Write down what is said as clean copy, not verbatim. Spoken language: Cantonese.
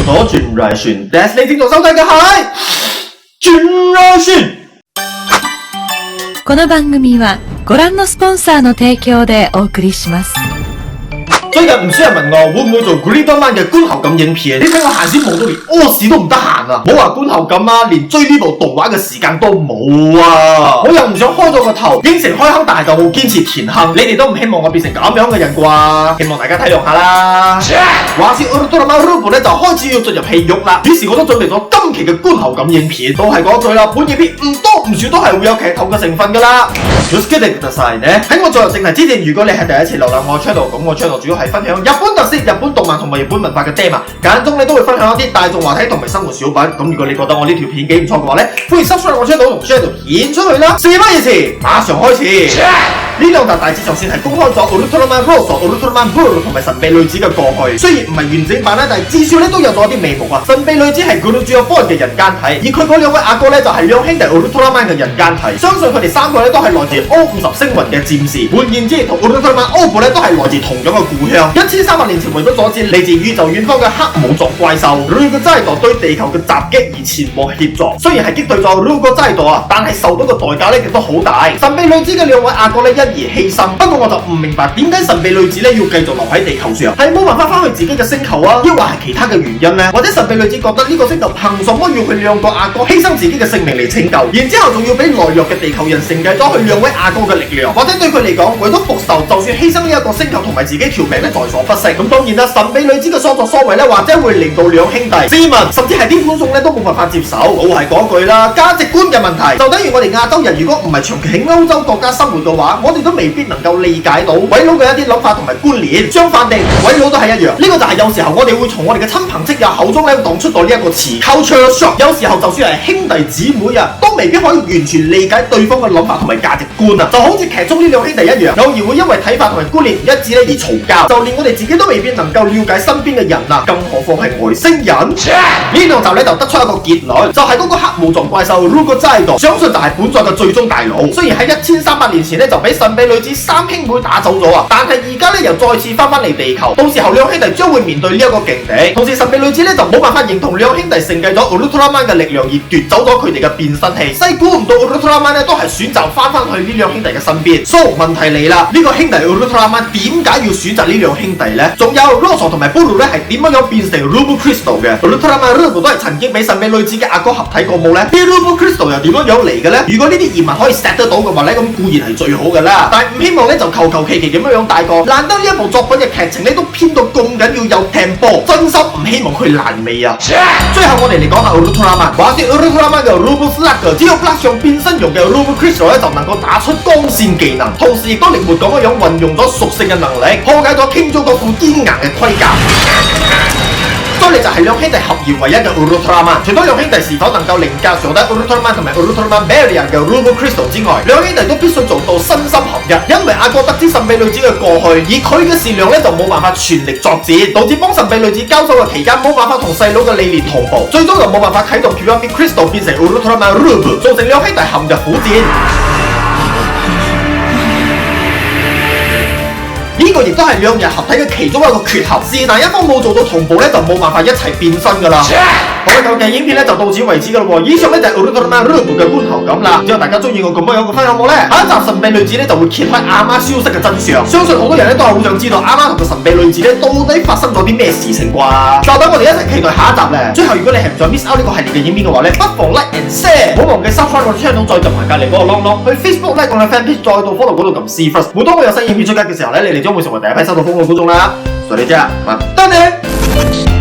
多Generation，你正在收睇嘅係 Generation。この番組はご覧のスポンサーの提供でお送りします。最近唔少人問我會唔會做 Gridman 嘅觀後感影片，你睇我閒時忙到連屙屎都唔得閒啊！冇話觀後感啊，連追呢部動畫嘅時間都冇啊！我又唔想開咗個頭，應承開坑，但係就冇堅持填坑。你哋都唔希望我變成咁樣嘅人啩？希望大家體諒下啦。話說 Ultraman Ruble 咧就開始要進入戲肉啦，於是我都準備咗今期嘅觀後感影片，都係嗰句啦，本影片唔多唔少都係會有劇透嘅成分噶啦。Just kidding aside 咧，喺我進入正題之前，如果你係第一次瀏覽我 channel， 咁我 channel 主要係分享日本特色、日本動漫同埋日本文化嘅 theme， 間中你都會分享一啲大眾話題同埋生活小品。咁如果你覺得我呢條片幾唔錯嘅話咧，歡迎 subscribe 我 channel 同 share 條片出去啦。事不宜遲，馬上開始。呢兩集大致上算係公開咗 Ultraman Rose、Ultraman Blue 同埋神秘女子嘅過去，雖然唔係完整版啦，但係至少咧都有咗啲眉目啊。神秘女子係 Gurujiofon 嘅人間體，而佢嗰兩位阿哥咧就係兩兄弟 Ultraman 嘅人間體。相信佢哋三個咧都係來自 O50 星雲嘅戰士，換言之，同 Ultraman Obu 咧都係來自同樣嘅故鄉。1300年前為咗阻止嚟自宇宙遠方嘅黑武藏怪獸 Rugozido 對地球嘅襲擊而前往協助，雖然係擊退咗 Rugozido 啊，但係受到嘅代價咧亦都好大。神秘女子嘅兩位阿哥咧因而犧牲，不過我就唔明白點解神秘女子咧要繼續留喺地球上，係冇辦法翻去自己嘅星球啊，抑或係其他嘅原因呢？或者神秘女子覺得呢個星球憑什麼要佢兩個阿哥犧牲自己嘅性命嚟拯救，然之後仲要俾懦弱嘅地球人承繼咗佢兩位阿哥嘅力量，或者對佢嚟講為咗復仇，就算犧牲呢一個星球同埋自己條命咧在所不惜。咁當然啦，神秘女子嘅所作所為咧，或者會令到兩兄弟、市民甚至係啲觀眾咧都冇辦法接受。我係嗰句啦，價值觀嘅問題，就等於我哋亞洲人如果唔係長期喺歐洲國家生活嘅話，我哋都未必能夠理解到鬼佬嘅一啲諗法同埋觀念。相反地，鬼佬都係一樣。呢個就係有時候我哋會從我哋嘅親朋戚友口中咧講出到呢一個詞 culture shock。有時候就算係兄弟姊妹啊，都未必可以完全理解對方嘅諗法同埋價值觀啊。就好似劇中呢兩兄弟一樣，偶然會因為睇法同埋觀念唔一致咧而嘈交，就連我哋自己都未必能夠了解身邊嘅人啊，更何況係外星人。呢兩集咧就得出一個結論，就係嗰個黑武藏怪獸 Rugozido， 相信就係本作嘅最終大佬。雖然喺1300年前咧就俾神秘女子三兄妹打走咗啊，但係而家咧又再次翻嚟地球，到時候兩兄弟將會面對呢一個勁敵。同時神秘女子咧就冇辦法認同兩兄弟承繼咗 Ultraman 嘅力量而奪走咗佢哋嘅變身器，細估唔到 Ultraman 咧都係選擇翻去呢兩兄弟嘅身邊。So 問題嚟啦，呢個兄弟 Ultraman 點解要選擇呢兩兄弟呢？仲有 Rose 同埋 Blue 咧係點樣變成 Ruble Crystal 嘅 ？Ultraman Ruble 都係曾經俾神秘女子嘅阿哥合體過冇呢？啲 Ruble Crystal 又點樣嚟嘅呢？如果呢啲疑問可以 set 得到嘅話咧，咁固然係最好嘅啦。但係唔希望咧就求求其其咁樣帶過，難得呢一部作品嘅劇情咧都編到咁緊要有 tempo， 真心唔希望佢爛尾啊！最後我哋嚟講下 Ultraman， 話說 Ultraman 嘅 Ruble Slugger 只要 Plus 上變身用嘅 Ruble Crystal 咧就能夠打出光線技能，同時亦都靈活咁樣運用咗屬性嘅能力，破解咗 King 嗰副堅硬嘅盔甲。再嚟就係兩兄弟合而為一嘅 Ultraman， 除咗兩兄弟是否能夠凌駕上低 Ultraman 同埋 Ultraman Barrier 嘅 Ruble Crystal 之外，兩兄弟都必須做到身心合一。因為阿哥得知神秘女子嘅過去，而佢嘅善良咧就冇辦法全力作戰，導致幫神秘女子交手嘅期間冇辦法同細佬嘅理念同步，最終就冇辦法啟動 Pyramid Crystal 變成 Ultraman Ruble， 造成兩兄弟陷入苦戰。呢個亦都係兩人合體嘅其中一個缺陷，是但一方冇做到同步咧，就冇辦法一齊變身噶啦。好啦，今期影片咧就到此為止噶啦喎。以上咧就係 Ultraman Ruble 嘅觀後感啦。之後大家中意我咁樣嘅分享冇咧？下一集神秘女子咧就會揭開阿媽消失嘅真相。相信好多人咧都係好想知道阿媽同個神秘女子咧到底發生咗啲咩事情啩？就等我哋一齊期待下一集咧。最後如果你係唔想 miss out 呢個系列嘅影片嘅話咧，不妨 like and share， 唔好忘記 subscribe 我 channel， 再撳埋隔離嗰個 long long， 去 Facebook like 我嘅 fan page， 再到 follow 嗰度撳 see first。每當我有新影片出街嘅時候咧，你哋將會成為第一批收到風嘅觀眾啦。所以呢，晚安。